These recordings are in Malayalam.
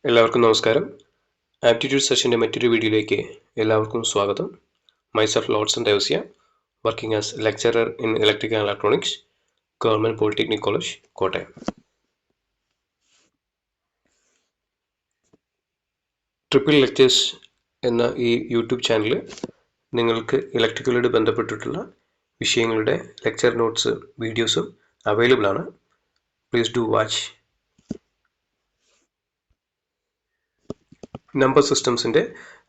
എല്ലാവർക്കും നമസ്കാരം. ആപ്റ്റിറ്റ്യൂഡ് സെഷൻ്റെ മറ്റൊരു വീഡിയോയിലേക്ക് എല്ലാവർക്കും സ്വാഗതം. Myself Lodson Devasya, working as lecturer in electrical and electronics, government polytechnic college, Kottayam. Triple lectures എന്ന ഈ യൂട്യൂബ് ചാനൽ നിങ്ങൾക്ക് ഇലക്ട്രിക്കലോട് ബന്ധപ്പെട്ടിട്ടുള്ള വിഷയങ്ങളുടെ ലെക്ചർ നോട്ട്സ് വീഡിയോസും അവൈലബിൾ ആണ്. Please do watch. നമ്പർ സിസ്റ്റംസിൻ്റെ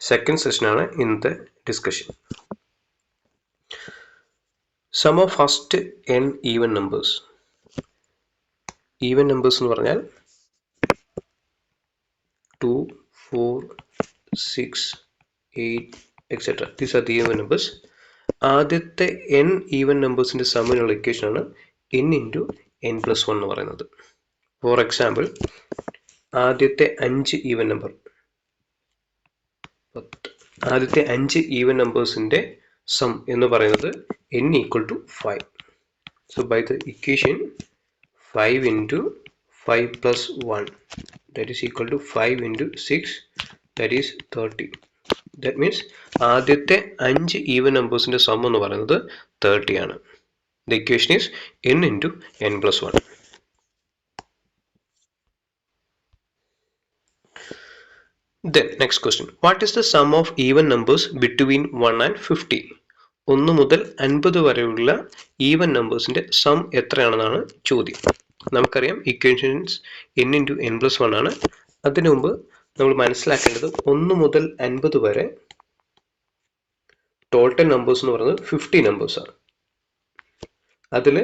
സെക്കൻഡ് സെഷനാണ് ഇന്നത്തെ discussion. Sum of first n even numbers. Even numbers എന്ന് പറഞ്ഞാൽ 2, 4, 6, 8 etcetera. These are the even numbers. ആദ്യത്തെ n ഈവൻ നമ്പേഴ്സിൻ്റെ സമ്മിനുള്ള ഇക്വേഷനാണ് n ഇൻറ്റു n+1 എന്ന് പറയുന്നത്. ഫോർ എക്സാമ്പിൾ, ആദ്യത്തെ 5 ഈവൻ നമ്പർ, ആദ്യത്തെ 5 ഈവൻ നമ്പേഴ്സിൻ്റെ സം എന്ന് പറയുന്നത് n equal to 5. So by the equation 5 into 5 plus 1 that is equal to 5 into 6 that is 30. That means ആദ്യത്തെ 5 ഈവൻ നമ്പേഴ്സിൻ്റെ സം എന്ന് പറയുന്നത് 30 ആണ്. The equation is n into n+1. Then next question, what is the sum of even numbers between 1 and 50? 1 മുതൽ 50 വരെയുള്ള ഈവൻ നമ്പേഴ്സിൻ്റെ സം എത്രയാണെന്നാണ് ചോദ്യം. നമുക്കറിയാം ഇക്വേഷൻസ് n ഇൻറ്റു n+1 ആണ്. അതിനു മുമ്പ് നമ്മൾ മനസ്സിലാക്കേണ്ടത് 1 മുതൽ 50 വരെ ടോട്ടൽ നമ്പേഴ്സ് എന്ന് പറയുന്നത് 50 നമ്പേഴ്സാണ്. അതിൽ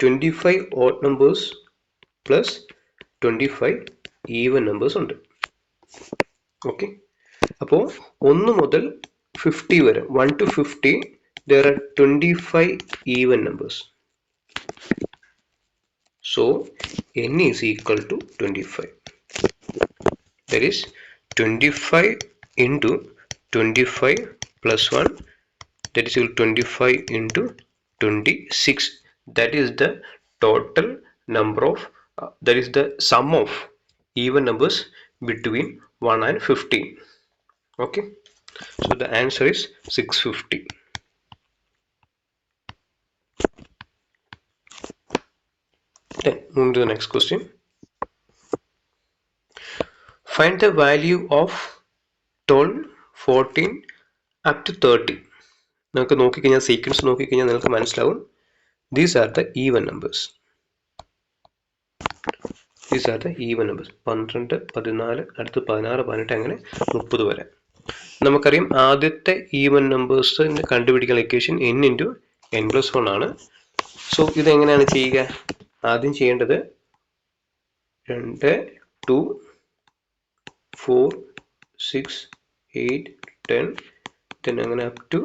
25 odd numbers plus 25 even numbers ഉണ്ട്. ഓക്കെ, അപ്പോൾ 1 മുതൽ 50 വരെ 1 to 50 there are 25 even numbers. So n is equal to 25. That is 25 into 25 plus 1, that is equal to 25 into 26. That is the total number of that is the sum of even numbers between 1 and 50. Okay, so the answer is 650. Then move to the next question. Find the value of 12, 14 up to 30. നമുക്ക് നോക്കിക്കഴിഞ്ഞാൽ സീക്വൻസ് നോക്കിക്കഴിഞ്ഞാൽ നിങ്ങൾക്ക് മനസ്സിലാവും. These are the even numbers. These are the even numbers. 12, 14, അടുത്ത് 16, 18 അങ്ങനെ 30 വരെ. നമുക്കറിയാം ആദ്യത്തെ ഈവൻ നമ്പേഴ്സ് കണ്ടുപിടിക്കുന്ന ഇക്വേഷൻ n ഇൻറ്റു n+1 ആണ്. സോ ഇതെങ്ങനെയാണ് ചെയ്യുക? ആദ്യം ചെയ്യേണ്ടത് 2, 2, 4, 6, 8, 10 then അങ്ങനെ അപ് ടു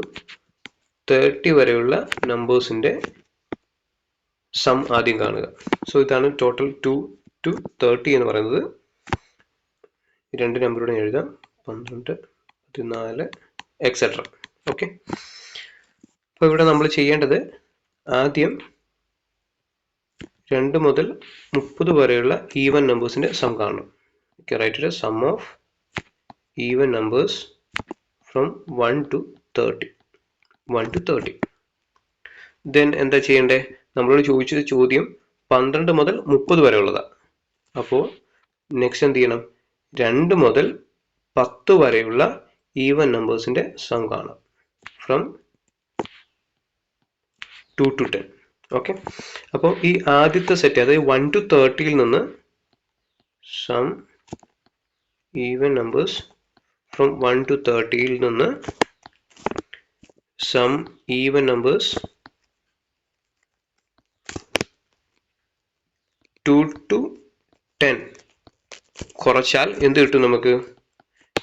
30 വരെയുള്ള നമ്പേഴ്സിൻ്റെ സം ആദ്യം കാണുക. സോ ഇതാണ് ടോട്ടൽ 2 to 30 എന്ന് പറയുന്നത്. രണ്ട് നമ്പറൂടെ എഴുതാം, 12, 14 എക്സെട്ര. ഓക്കെ, അപ്പോൾ ഇവിടെ നമ്മൾ ചെയ്യേണ്ടത് ആദ്യം 2 മുതൽ 30 വരെയുള്ള ഈവൻ നമ്പേഴ്സിൻ്റെ സം കാണണം. Okay, write the sum of even numbers from 1 to 30. 1 to 30. Then എന്താ ചെയ്യേണ്ടത്? നമ്മളോട് ചോദിച്ചത് ചോദ്യം 12 മുതൽ 30 വരെ ഉള്ളതാണ്. അപ്പോൾ നെക്സ്റ്റ് എന്ത് ചെയ്യണം? 2 മുതൽ 10 വരെയുള്ള ഈവൻ നമ്പേഴ്സിൻ്റെ സം കാണാം ഫ്രം 2 to 10. ഓക്കെ, അപ്പോൾ ഈ ആദ്യത്തെ സെറ്റ് അതായത് 1 to 30യിൽ നിന്ന് sum even numbers from 1 to 30യിൽ നിന്ന് സം ഈവൻ നമ്പേഴ്സ് 2 to 10 കുറച്ചാൽ എന്ത് കിട്ടും നമുക്ക്?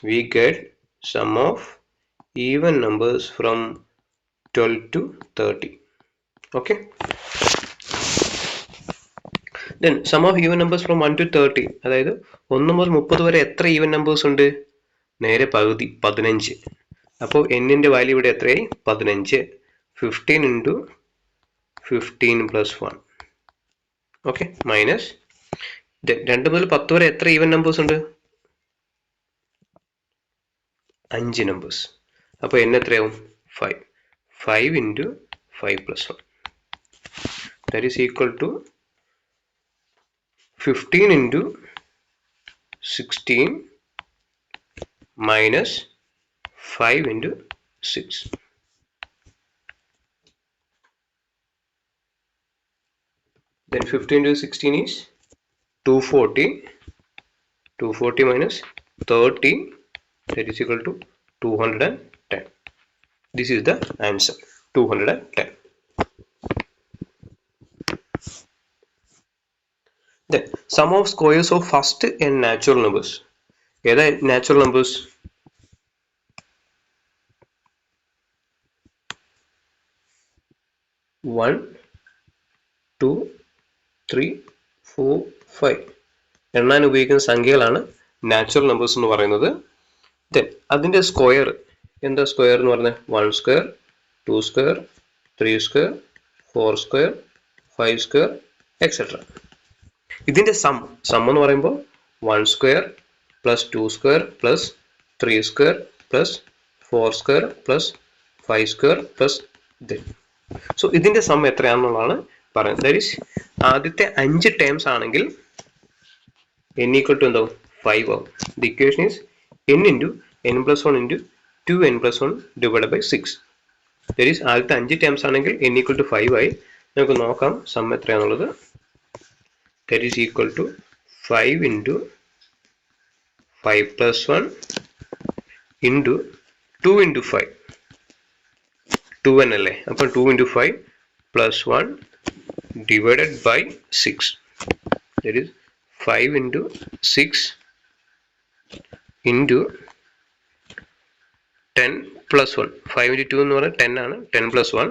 We get sum of even numbers from 12 to 30. Okay, then sum of even numbers from 1 to 30, അതായത് 1 മുതൽ 30 വരെ എത്ര ഈവൻ നമ്പേഴ്സ് ഉണ്ട്? നേരെ പകുതി, 15. അപ്പോൾ n-ൻ്റെ വാല്യൂ ഇവിടെ എത്രയായി? 15. 15 ഇൻറ്റു 15 പ്ലസ് 1. ഓക്കെ, മൈനസ് 2 മുതൽ 10 വരെ എത്ര ഈവൻ നമ്പേഴ്സ് ഉണ്ട്? 5 നമ്പേഴ്സ്. അപ്പോൾ n എത്രയാവും? 5. 5 into 5 plus 1. That is equal to 15 into 16 minus 5 into 6. Then 15 into 16 is 240. 240 minus 30, that is equal to 210. This is the answer, 210. Then sum of squares of first n natural numbers. ഏതാ natural numbers? One, 2, 3, 4, 5 എണ്ണാൻ ഉപയോഗിക്കുന്ന സംഖ്യകളാണ് നാച്ചുറൽ നമ്പേഴ്സ് എന്ന് പറയുന്നത്. ദെൻ അതിൻ്റെ സ്ക്വയർ എന്താ? സ്ക്വയർ എന്ന് പറഞ്ഞാൽ 1 square, 2 square, 3 square, 4 square, 5 square etcetera. ഇതിൻ്റെ സം എന്ന് പറയുമ്പോൾ 1 square plus 2 square plus 3 square plus 4 square plus 5 square plus then. So ഇതിൻ്റെ സം എത്രയാണെന്നുള്ളതാണ് പറയുന്നത്. ദാറ്റ് ഈസ് ആദ്യത്തെ 5 ടേംസ് ആണെങ്കിൽ n equal to എന്താവും? 5 ആവും. The equation is n into n plus 1 into 2n plus 1 divided by 6. That is ആദ്യത്തെ 5 ടേംസ് ആണെങ്കിൽ n equal to 5 ആയി. നമുക്ക് നോക്കാം some എത്രയാണെന്നുള്ളത്. That is equal to 5 into 5 plus 1 into 2 into 5. 2n അല്ലേ? അപ്പോൾ 2 into 5 plus 1 divided by 6. That is 5 into 6 into 10 plus 1. 5 into 2 എന്ന് പറഞ്ഞാൽ 10 ആണ്. 10 plus 1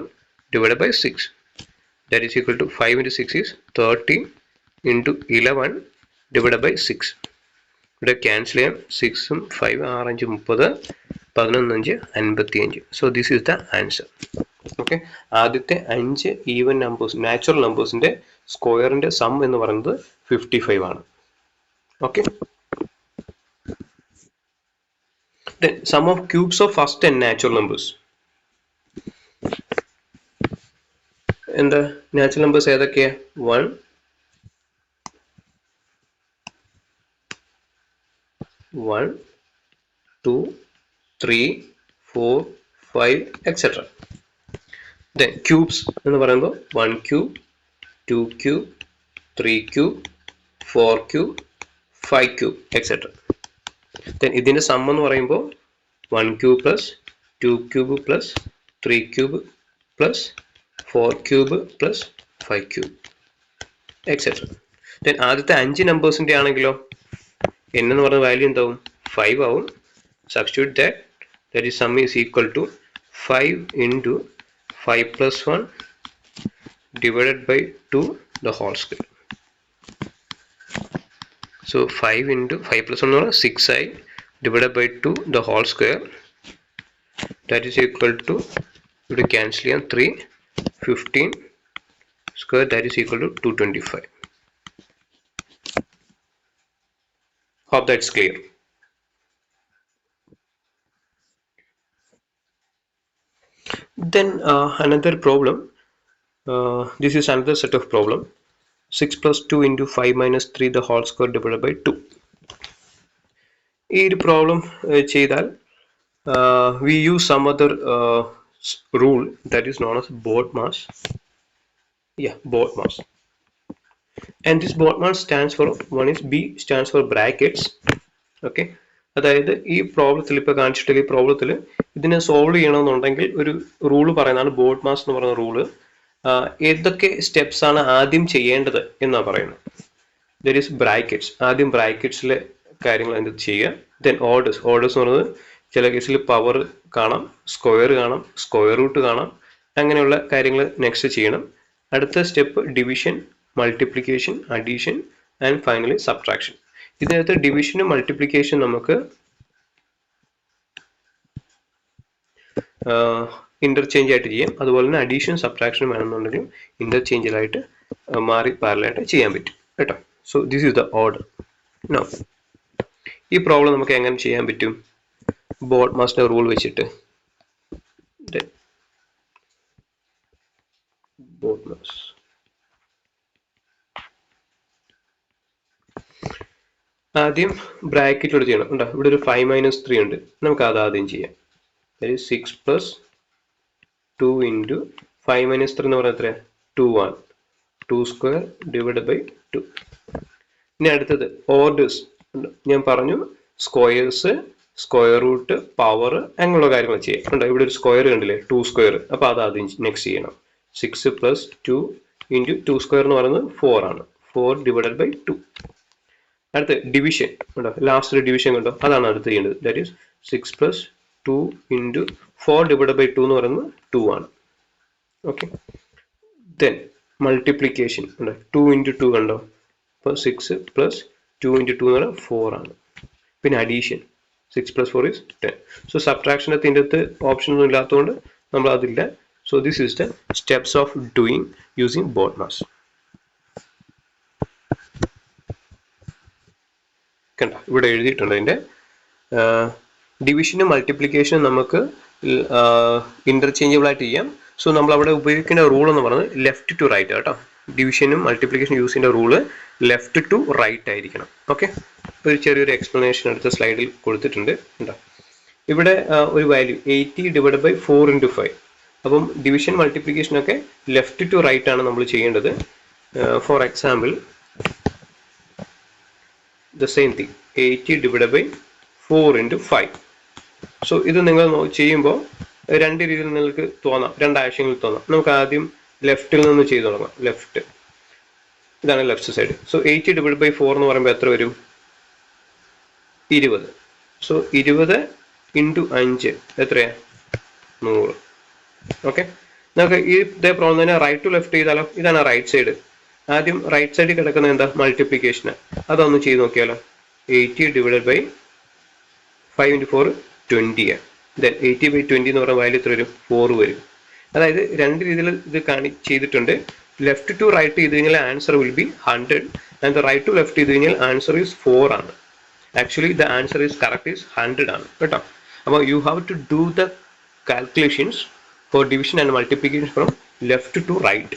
divided by 6. That is equal to 5 into 6 is 30 into 11 divided by 6. ഇവിടെ ക്യാൻസൽ ചെയ്യാം. 6ഉം 5 6 5 30, 11 5 55. So this is the answer. Okay, ആദ്യത്തെ 5 ഈവൻ നമ്പേഴ്സ് നാച്ചുറൽ നമ്പേഴ്സിൻ്റെ സ്ക്വയറിൻ്റെ സം എന്ന് പറയുന്നത് 55 ആണ്. Okay, then sum of cubes of first n natural numbers. എന്താ നാച്ചുറൽ നമ്പേഴ്സ് ഏതൊക്കെയാ? 1, 2, 3, 4, 5 എക്സെട്ര. then cubes എന്ന് പറയുമ്പോൾ 1 cube, 2 cube, 3 cube, 4 cube, 5 cube etcetera. then ഇതിൻ്റെ സം എന്ന് പറയുമ്പോൾ 1 cube plus 2 cube plus 3 cube plus 4 cube plus 5 cube etcetera. then ആദ്യത്തെ 5 നമ്പേഴ്സിൻ്റെ ആണെങ്കിലോ n എന്ന് പറയുന്ന വാല്യൂ എന്താവും? 5 ആവും. substitute that is sum is equal to 5 into 5 plus 1 divided by 2 the whole square. So 5 into 5 plus 1 is 6i divided by 2 the whole square. That is equal to, we cancel 3, 15 square, that is equal to 225. Hope that's clear. Then another problem. This is another set of problem. 6 plus 2 into 5 minus 3 the whole square divided by 2. ഈ ഒരു പ്രോബ്ലം ചെയ്താൽ we use some other rule that is known as BODMAS. BODMAS. And this BODMAS stands for, one is B stands for brackets. Okay, അതായത് ഈ പ്രോബ്ലത്തിൽ ഇപ്പോൾ കാണിച്ചിട്ടുള്ള ഈ പ്രോബ്ലത്തിൽ ഇതിനെ സോൾവ് ചെയ്യണമെന്നുണ്ടെങ്കിൽ ഒരു റൂള് പറയുന്നതാണ് BODMAS എന്ന് പറയുന്ന റൂള്. ഏതൊക്കെ സ്റ്റെപ്സ് ആണ് ആദ്യം ചെയ്യേണ്ടത് എന്നാണ് പറയുന്നത്. There is brackets. ആദ്യം ബ്രാക്കറ്റ്സിലെ കാര്യങ്ങൾ എന്ത് ചെയ്യുക. ദെൻ ഓർഡേഴ്സ് എന്ന് പറയുന്നത് ചില കേസിൽ പവർ കാണാം, സ്ക്വയർ കാണാം, സ്ക്വയർ റൂട്ട് കാണാം, അങ്ങനെയുള്ള കാര്യങ്ങൾ നെക്സ്റ്റ് ചെയ്യണം. അടുത്ത step division, multiplication, addition and finally subtraction. ഇതിനകത്ത് ഡിവിഷനും മൾട്ടിപ്ലിക്കേഷൻ നമുക്ക് ഇന്റർചേഞ്ച് ആയിട്ട് ചെയ്യാം. അതുപോലെ തന്നെ അഡീഷൻ സബ്ട്രാക്ഷനും വേണമെന്നുണ്ടെങ്കിൽ ഇന്റർചേഞ്ചിലായിട്ട് മാറി പാരലായിട്ട് ചെയ്യാൻ പറ്റും കേട്ടോ. So this is the order. No ഈ പ്രോബ്ലം നമുക്ക് എങ്ങനെ ചെയ്യാൻ പറ്റും? ബോഡ്മാസിന്റെ റൂൾ വെച്ചിട്ട് ബോഡ്മാസ് ആദ്യം ബ്രാക്കറ്റിലൂടെ ചെയ്യണം. ഉണ്ടോ, ഇവിടെ ഒരു 5 - 3 ഉണ്ട്. നമുക്ക് അത് ആദ്യം ചെയ്യാം. 6 + 2 × 5 - 3 എന്ന് പറഞ്ഞാൽ എത്രയാണ്? 2 ആണ്. 2² / 2. ഇനി അടുത്തത് ഓർഡേഴ്സ്. ഞാൻ പറഞ്ഞു സ്ക്വയേഴ്സ്, സ്ക്വയർ റൂട്ട്, പവർ അങ്ങനെയുള്ള കാര്യങ്ങൾ ചെയ്യാം. ഉണ്ടോ, ഇവിടെ ഒരു സ്ക്വയർ കണ്ടില്ലേ, 2². അപ്പോൾ അത് ആദ്യം നെക്സ്റ്റ് ചെയ്യണം. 6 + 2 × 2² എന്ന് പറയുന്നത് 4 ആണ്. 4 / 2. അടുത്ത് ഡിവിഷൻ ഉണ്ടോ, ലാസ്റ്റ് ഡിവിഷൻ കണ്ടോ, അതാണ് അടുത്ത് ചെയ്യേണ്ടത്. ദാറ്റ് ഈസ് 6 + 2 × 4 / 2 എന്ന് പറയുന്നത് 2 ആണ്. ഓക്കെ. ദെൻ മൾട്ടിപ്ലിക്കേഷൻ ഉണ്ടോ, 2 × 2 കണ്ടോ, അപ്പോൾ 6 + 2 × 2 എന്ന് പറഞ്ഞാൽ 4 ആണ്. പിന്നെ അഡീഷൻ 6 + 4 is 10. സോ സബ്ട്രാക്ഷനത്തിൻ്റെ അകത്ത് ഓപ്ഷൻ ഒന്നും ഇല്ലാത്തതുകൊണ്ട് നമ്മൾ അതില്ല. So this is the steps of doing using BODMAS. കണ്ട, ഇവിടെ എഴുതിയിട്ടുണ്ട് അതിൻ്റെ ഡിവിഷനും മൾട്ടിപ്ലിക്കേഷനും നമുക്ക് ഇന്റർചേഞ്ചബിൾ ആയിട്ട് ചെയ്യാം. സോ നമ്മൾ അവിടെ ഉപയോഗിക്കുന്ന റൂൾ എന്ന് പറയുന്നത് ലെഫ്റ്റ് ടു റൈറ്റ് കേട്ടോ. ഡിവിഷനും മൾട്ടിപ്ലിക്കേഷൻ യൂസ് ചെയ്യുന്ന റൂള് ലെഫ്റ്റ് ടു റൈറ്റ് ആയിരിക്കണം. ഓക്കെ. ഒരു ചെറിയൊരു എക്സ്പ്ലനേഷൻ അടുത്ത സ്ലൈഡിൽ കൊടുത്തിട്ടുണ്ട്. ഉണ്ടോ, ഇവിടെ ഒരു വാല്യൂ 80 / 4 × 5. അപ്പം ഡിവിഷൻ മൾട്ടിപ്ലിക്കേഷനൊക്കെ ലെഫ്റ്റ് ടു റൈറ്റ് ആണ് നമ്മൾ ചെയ്യേണ്ടത്. For example the same thing 80 / 4 × 5. So ഇത് നിങ്ങൾ ചെയ്യുമ്പോൾ രണ്ട് രീതിയിൽ നിങ്ങൾക്ക് തോന്നാം, രണ്ട് ആശയങ്ങളിൽ തോന്നാം. നമുക്ക് ആദ്യം ലെഫ്റ്റിൽ നിന്ന് ചെയ്തു തുടങ്ങാം. ലെഫ്റ്റ്, ഇതാണ് ലെഫ്റ്റ് സൈഡ്. സോ 80 / 4 എന്ന് പറയുമ്പോൾ എത്ര വരും? 20. സോ 20 × 5 എത്രയാ? 100. ഓക്കെ. നമുക്ക് ഇതേ പ്രോബ്ലം തന്നെ റൈറ്റ് ടു ലെഫ്റ്റ് ചെയ്താലോ? ഇതാണ് റൈറ്റ് സൈഡ്. ആദ്യം റൈറ്റ് സൈഡിൽ കിടക്കുന്ന എന്താ? മൾട്ടിപ്ലിക്കേഷന്. അതൊന്ന് ചെയ്ത് നോക്കിയാലോ? 80 / 5 × 4 20. ദെൻ 80/20 എന്ന് പറയുന്ന വാല്യൂ എത്ര വരും? 4 വരും. അതായത് രണ്ട് രീതിയിൽ ഇത് ചെയ്തിട്ടുണ്ട്. ലെഫ്റ്റ് ടു റൈറ്റ് ചെയ്ത് കഴിഞ്ഞാൽ answer will be 100 and right to left ചെയ്ത് കഴിഞ്ഞാൽ ആൻസർ ഈസ് 4 ആണ്. Actually the answer is correct is 100 ആണ് കേട്ടോ. അപ്പോൾ you have to do the calculations for division and multiplication from left to right.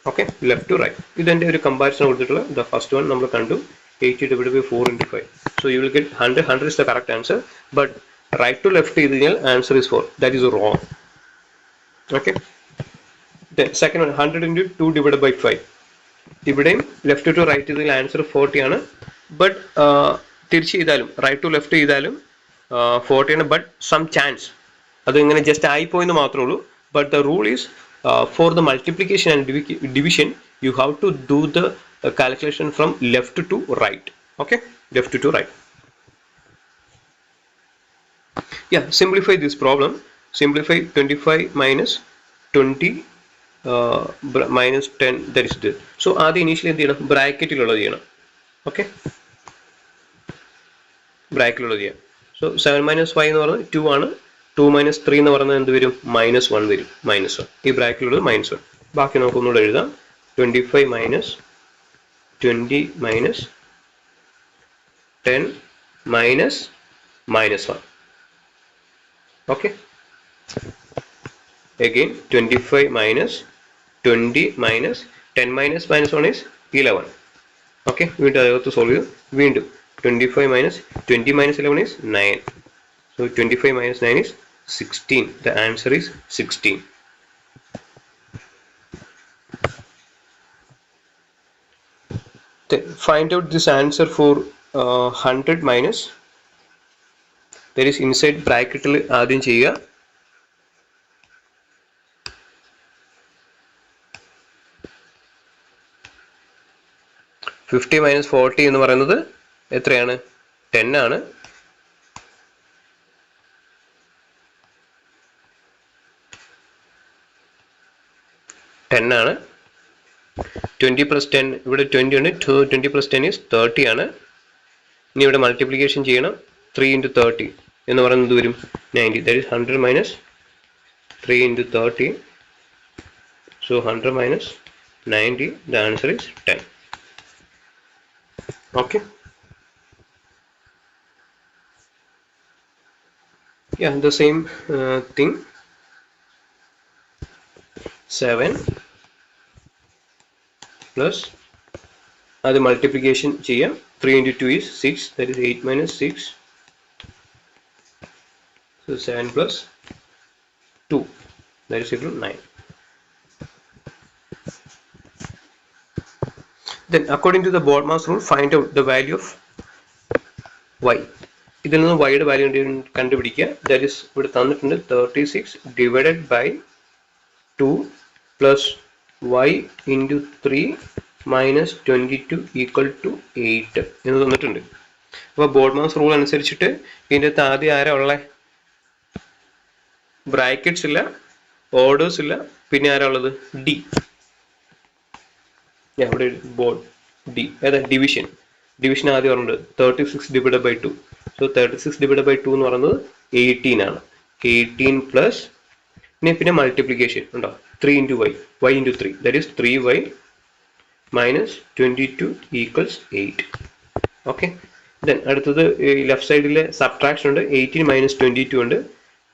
Okay, left to right. ഇതിൻ്റെ ഒരു കമ്പാരിസൺ കൊടുത്തിട്ടുള്ള ദ ഫസ്റ്റ് വൺ നമ്മൾ കണ്ടു, 80 / 4 × 5. So you will get 100. 100 is the correct answer, but right to left ചെയ്ത് കഴിഞ്ഞാൽ answer is 4. That is wrong. Okay. Then second one 100 × 2 / 5. ഇവിടെയും ലെഫ്റ്റ് ടു റൈറ്റ് ചെയ്താൽ ആൻസർ 40 ആണ്. ബട്ട് തിരിച്ച് ചെയ്താലും റൈറ്റ് ടു ലെഫ്റ്റ് ചെയ്താലും 40 ആണ്. ബട്ട് സം ചാൻസ് അത് ഇങ്ങനെ ജസ്റ്റ് ആയിപ്പോയെന്ന് മാത്രമേ ഉള്ളൂ. But the rule is for the multiplication and division you have to do the calculation from left to right. Okay, left to right. Yeah, simplify this problem. Simplify 25 - 20 - 10, that is this. So ആദ്യം ഇനീഷ്യലി എന്ത് ചെയ്യണം? ബ്രാക്കറ്റിലുള്ളത് ചെയ്യണം. ഓക്കെ, ബ്രാക്കറ്റിലുള്ളത് ചെയ്യാം. സോ 7 - 5 എന്ന് പറയുന്നത് 2 ആണ്. 2 - 3 എന്ന് പറയുന്നത് എന്ത് വരും? -1 വരും. -1. ഈ ബ്രാക്കറ്റിലുള്ളത് -1. ബാക്കി നമുക്ക് ഒന്നുകൂടെ എഴുതാം. 25 - 20 - 10 -1. Okay. Again 25 - 20 - 10 -1 is 11. Okay. വീണ്ടും അതകത്ത് സോൾവ് ചെയ്തു. വീണ്ടും 25 - 20 - 11 is 9. So 25 - 9 is 16. The answer is 16. Then find out this answer for 100 minus. There is inside bracket ആദ്യം ചെയ്യുക. -50 - 40 എന്ന് പറയുന്നത് എത്രയാണ്? 10 ആണ്. ആണ്. 20 + 10 ഇവിടെ 20 ഉണ്ട്. 20 + 10 is 30 ആണ്. ഇനി ഇവിടെ മൾട്ടിപ്ലിക്കേഷൻ ചെയ്യണം. 3 × 30 എന്ന് പറയുന്നത് വരും 90. That is 100 minus 3 × 30. So 100 minus 90. The answer is 10. Okay. Yeah, the same thing. 7 plus the multiplication ചെയ്യാം. 3 into 2 is 6, that is 8 minus 6. So 7 plus 2, that is equal to 9. Then according to the BODMAS rule, find out the value of y. ഇതിൽ നിന്ന് y യുടെ വാല്യൂ കണ്ടുപിടിക്കുക. That is ഇവിടെ തന്നിട്ടുണ്ട് 36 divided by 2 plus y into 3 minus 22 equal to 8 എന്ന് തന്നിട്ടുണ്ട്. അപ്പോൾ ബോഡ്മാസ് റൂൾ അനുസരിച്ചിട്ട് ഇതിൻ്റെ അകത്ത് ആദ്യം ആരാ ഉള്ളത്? ബ്രാക്കറ്റ്സ് ഇല്ല, ഓർഡേഴ്സ് ഇല്ല, പിന്നെ ആരാ ഉള്ളത്? ഡി. ഇവിടെ ബോർഡ് ഡി ഏതാ? ഡിവിഷൻ ആദ്യം പറഞ്ഞത് 36 divide by 2. So 36 divide by 2 എന്ന് പറയുന്നത് 18 ആണ്. 18 പ്ലസ് പിന്നെ മൾട്ടിപ്ലിക്കേഷൻ ഉണ്ടോ? 3 into y into 3, that is 3y minus 22 equals 8. Okay, then അടുത്തത് ലെഫ്റ്റ് സൈഡിലെ സബ്ട്രാക്ഷൻ ഉണ്ട്. 18 minus 22 ഉണ്ട്.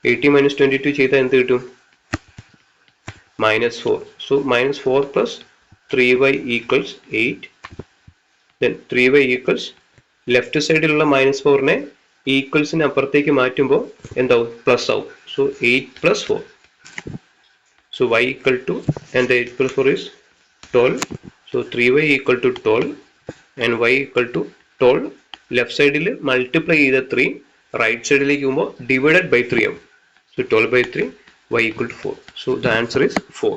18 minus 22 ചെയ്താൽ എന്ത് കിട്ടും? -4. So -4 plus 3y equals 8. Then 3y equals left സൈഡിലുള്ള -4നെ ഈക്വൽസിന് അപ്പുറത്തേക്ക് മാറ്റുമ്പോൾ എന്താവും? പ്ലസ് ആവും. So 8 plus 4. So y equal to, and the 8 plus 4 is 12. So 3y equal to 12 and y equal to 12. Left side il multiply ചെയ്ത 3, right side ലേക്ക് പോകുമ്പോൾ divided by 3 ആവും. So 12 by 3, y equal to 4. So the answer is 4.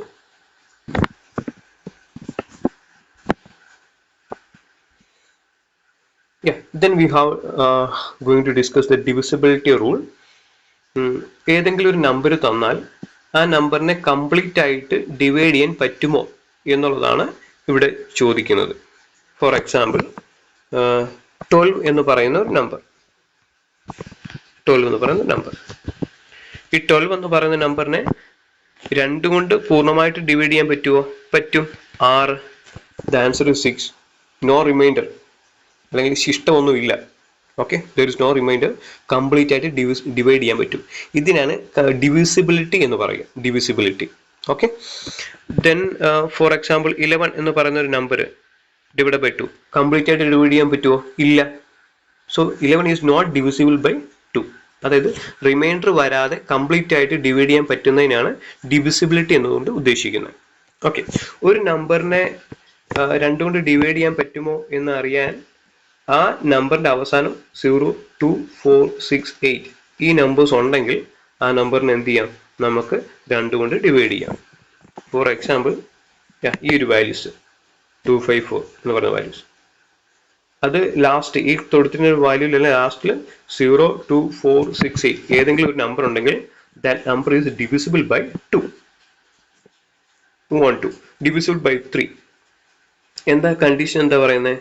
Yeah, then we have going to discuss the divisibility rule. ഏതെങ്കിലും ഒരു നമ്പർ തന്നാൽ ആ നമ്പറിനെ കംപ്ലീറ്റ് ആയിട്ട് ഡിവൈഡ് ചെയ്യാൻ പറ്റുമോ എന്നുള്ളതാണ് ഇവിടെ ചോദിക്കുന്നത്. ഫോർ എക്സാമ്പിൾ 12 എന്ന് പറയുന്ന ഒരു നമ്പർ, ഈ 12 എന്ന് പറയുന്ന നമ്പറിനെ 2 കൊണ്ട് പൂർണ്ണമായിട്ട് ഡിവൈഡ് ചെയ്യാൻ പറ്റുമോ? പറ്റും. 6. The answer is 6. No reminder, അല്ലെങ്കിൽ ശിഷ്ടമൊന്നുമില്ല. Okay, there is no reminder. Complete ആയിട്ട് ഡിവൈഡ് ചെയ്യാൻ പറ്റും. ഇതിനാണ് ഡിവിസിബിലിറ്റി എന്ന് പറയുക. Divisibility. Okay, then for example 11 എന്ന് പറയുന്ന ഒരു നമ്പർ ഡിവൈഡ് ബൈ 2 കംപ്ലീറ്റ് ആയിട്ട് ഡിവൈഡ് ചെയ്യാൻ പറ്റുമോ? ഇല്ല. So 11 is not divisible by 2. അതായത് റിമൈൻഡർ വരാതെ കംപ്ലീറ്റ് ആയിട്ട് ഡിവൈഡ് ചെയ്യാൻ പറ്റുന്നതിനാണ് ഡിവിസിബിലിറ്റി എന്നുകൊണ്ട് ഉദ്ദേശിക്കുന്നത്. ഓക്കെ, ഒരു നമ്പറിനെ 2 കൊണ്ട് ഡിവൈഡ് ചെയ്യാൻ പറ്റുമോ എന്ന് അറിയാൻ ആ നമ്പറിൻ്റെ അവസാനം 0, 2, 4, 6, 8 ഈ നമ്പേഴ്സ് ഉണ്ടെങ്കിൽ ആ നമ്പറിന് എന്ത് ചെയ്യാം? നമുക്ക് 2 കൊണ്ട് ഡിവൈഡ് ചെയ്യാം. ഫോർ എക്സാമ്പിൾ ഈ ഒരു വാല്യൂസ് 254 എന്ന് പറയുന്ന വാല്യൂസ്, അത് ലാസ്റ്റ് ഈ തൊടുത്തിൻ്റെ ഒരു വാല്യൂലല്ല ലാസ്റ്റിൽ 0, 2, 4, 6, 8 ഏതെങ്കിലും ഒരു നമ്പർ ഉണ്ടെങ്കിൽ that number is divisible by 2. Move on to divisible by 3. എന്താ കണ്ടീഷൻ? എന്താ പറയുന്നത്?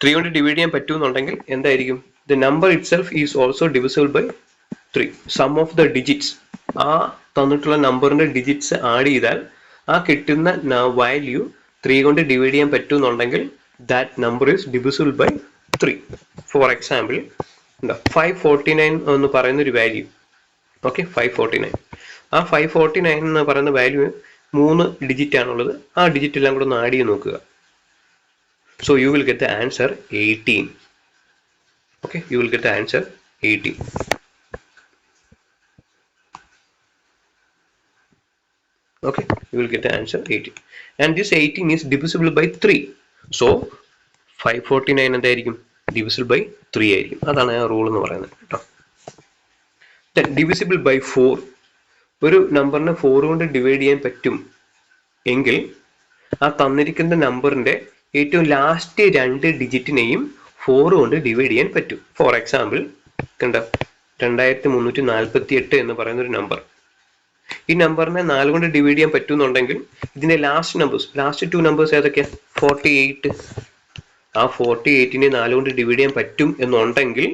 3 കൊണ്ട് ഡിവൈഡ് ചെയ്യാൻ പറ്റുമെന്നുണ്ടെങ്കിൽ എന്തായിരിക്കും? The number itself is also divisible by 3. Sum of the digits, ആ തന്നിട്ടുള്ള നമ്പറിന്റെ ഡിജിറ്റ്സ് ആഡ് ചെയ്താൽ ആ കിട്ടുന്ന വാല്യൂ 3 കൊണ്ട് ഡിവൈഡ് ചെയ്യാൻ പറ്റുമെന്നുണ്ടെങ്കിൽ that number is divisible by 3. For example 549 എന്ന് പറയുന്ന ഒരു വാല്യൂ. ഓക്കെ, 549. ആ 549 എന്ന് പറയുന്ന വാല്യൂ 3 ഡിജിറ്റ് ആണുള്ളത്. ആ ഡിജിറ്റ് എല്ലാം കൂടെ ഒന്ന് ആഡ് ചെയ്ത് നോക്കുക. So you will get the answer 18. Okay, you will get the answer 18. Okay, you will get the answer 18. And this 18 is divisible by 3. So 549 എന്തായിരിക്കും? divisible by 3 ആയിരിക്കും. അതാണ് ആ റൂൾ എന്ന് പറയുന്നത് കേട്ടോ. Then divisible by 4. ഒരു നമ്പറിനെ 4 കൊണ്ട് ഡിവൈഡ് ചെയ്യാൻ പറ്റും എങ്കിൽ ആ തന്നിരിക്കുന്ന നമ്പറിന്റെ ഏറ്റവും ലാസ്റ്റ് 2 ഡിജിറ്റിനെയും 4 കൊണ്ട് ഡിവൈഡ് ചെയ്യാൻ പറ്റും. ഫോർ എക്സാമ്പിൾ കണ്ട 2348 എന്ന് പറയുന്ന ഒരു നമ്പർ, ഈ നമ്പറിനെ 4 കൊണ്ട് ഡിവൈഡ് ചെയ്യാൻ പറ്റുമെന്നുണ്ടെങ്കിൽ ഇതിന്റെ ലാസ്റ്റ് 2 നമ്പേഴ്സ് ഏതൊക്കെയാ? 48. ആ 48നെ 4 കൊണ്ട് ഡിവൈഡ് ചെയ്യാൻ പറ്റും എന്നുണ്ടെങ്കിൽ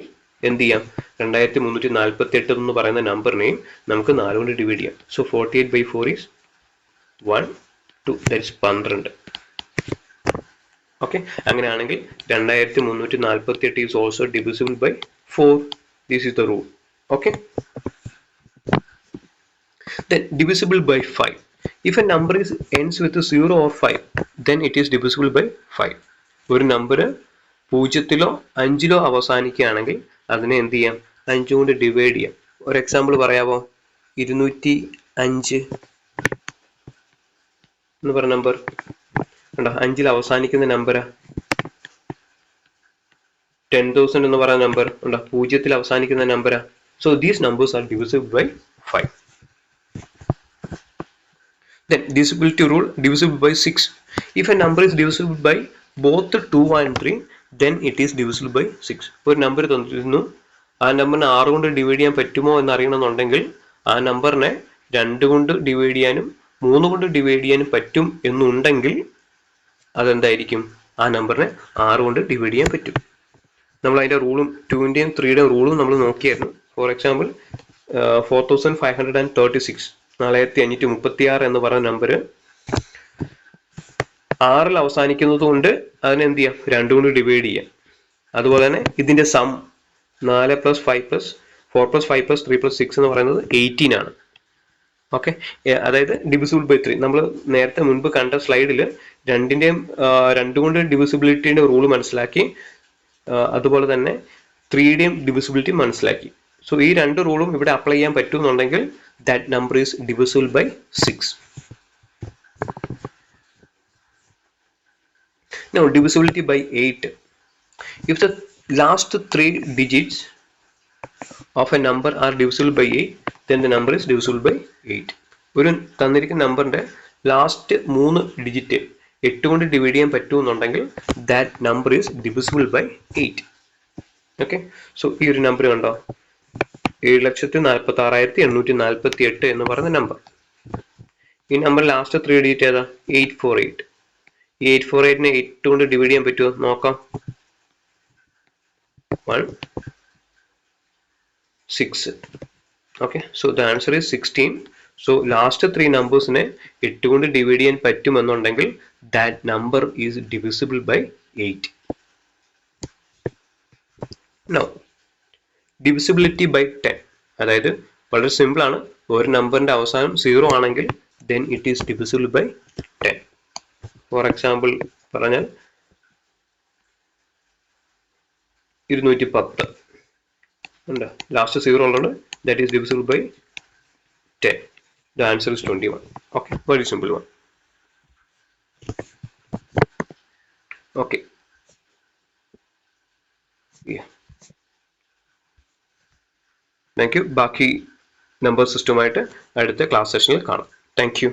എന്ത് ചെയ്യാം? 2348 എന്ന് പറയുന്ന നമ്പറിനെയും നമുക്ക് 4 കൊണ്ട് ഡിവൈഡ് ചെയ്യാം. So 48 by 4 is 1, 2, that is 12. Okay, അങ്ങനെയാണെങ്കിൽ 2348 is also divisible by 4. This is the rule. Okay, then divisible by 5. If a number ends with 0 or 5, then it is divisible by 5. ഒരു നമ്പർ 0-ലോ 5-ലോ അവസാനിക്കുകയാണെങ്കിൽ അതിനെ എന്ത് ചെയ്യാം? 5 കൊണ്ട് ഡിവൈഡ് ചെയ്യാം. ഒരു എക്സാമ്പിൾ പറയാമോ? 205 എന്ന് പറഞ്ഞ നമ്പർ ഉണ്ടോ? 5-ൽ അവസാനിക്കുന്ന നമ്പരാ. 10,000 എന്ന് പറയുന്ന നമ്പർ ഉണ്ടോ? 0-ൽ അവസാനിക്കുന്ന നമ്പരാ. So these numbers are divisible by 5. Then divisibility rule, divisible by 6. If a number is divisible by both 2 and 3, then it is divisible by 6. ഒരു നമ്പർ തന്നിരുന്നു, ആ നമ്പറിനെ 6 കൊണ്ട് ഡിവൈഡ് ചെയ്യാൻ പറ്റുമോ എന്ന് അറിയണമെന്നുണ്ടെങ്കിൽ ആ നമ്പറിനെ 2 കൊണ്ട് ഡിവൈഡ് ചെയ്യാനും 3 കൊണ്ട് ഡിവൈഡ് ചെയ്യാനും പറ്റും എന്നുണ്ടെങ്കിൽ അതെന്തായിരിക്കും? ആ നമ്പറിനെ 6 കൊണ്ട് ഡിവൈഡ് ചെയ്യാൻ പറ്റും. നമ്മൾ അതിൻ്റെ റൂളും 2-ൻ്റെയും 3-യുടെയും റൂളും നമ്മൾ നോക്കിയായിരുന്നു. ഫോർ എക്സാമ്പിൾ 4536 4536 എന്ന് പറയുന്ന നമ്പർ 6-ൽ അവസാനിക്കുന്നത് കൊണ്ട് അതിനെ എന്ത് ചെയ്യാം? 2 കൊണ്ട് ഡിവൈഡ് ചെയ്യാം. അതുപോലെ തന്നെ ഇതിൻ്റെ സം 4 + 5 + 4 + 5 + 3 + 6 എന്ന് പറയുന്നത് 18 ആണ്. ഓക്കെ, അതായത് ഡിവിസിബിൾ ബൈ 3. നമ്മൾ നേരത്തെ മുൻപ് കണ്ട സ്ലൈഡിൽ 2 കൊണ്ട് ഡിവിസിബിലിറ്റിയുടെ റൂള് മനസ്സിലാക്കി, അതുപോലെ തന്നെ 3-യുടെയും ഡിവിസിബിലിറ്റി മനസ്സിലാക്കി. സോ ഈ 2 റൂളും ഇവിടെ അപ്ലൈ ചെയ്യാൻ പറ്റുമെന്നുണ്ടെങ്കിൽ that number is divisible by 6. Now divisibility by 8. If the last 3 digits of a number are divisible by 8, then the number is divisible by 8. ഒരു തന്നിരിക്കുന്ന നമ്പറിന്റെ ലാസ്റ്റ് 3 ഡിജിറ്റ് 8 കൊണ്ട് ഡിവൈഡ് ചെയ്യാൻ പറ്റുമെന്നുണ്ടെങ്കിൽ that number is divisible by 8. Okay, so ഈ ഒരു നമ്പർ കണ്ടോ, 7,46,848 എന്ന് പറയുന്ന നമ്പർ. ഈ നമ്പർ ലാസ്റ്റ് 3 ഡിജിറ്റ് ഏതാ? 848. ഈ 848നെ 8 കൊണ്ട് ഡിവൈഡ് ചെയ്യാൻ പറ്റുമോ നോക്കാം. 1 6. Okay, so the answer is 16. So last 3 നമ്പേഴ്സിനെ 8 കൊണ്ട് ഡിവൈഡ് ചെയ്യാൻ പറ്റുമെന്നുണ്ടെങ്കിൽ that number is divisible by 8. Now divisibility by 10. അതായത് വളരെ സിമ്പിൾ ആണ്. ഒരു നമ്പറിന്റെ അവസാനം 0 ആണെങ്കിൽ then it is divisible by 10. For example പറഞ്ഞാൽ 210 ഉണ്ട്, ലാസ്റ്റ് 0 ഉള്ളത്, that is divisible by 10. The answer is 21. Okay, very simple one. Okay, yeah. Thank you. ബാക്കി നമ്പർ സിസ്റ്റമായിട്ട് അടുത്ത ക്ലാസ് സെഷനിൽ കാണാം. Thank you.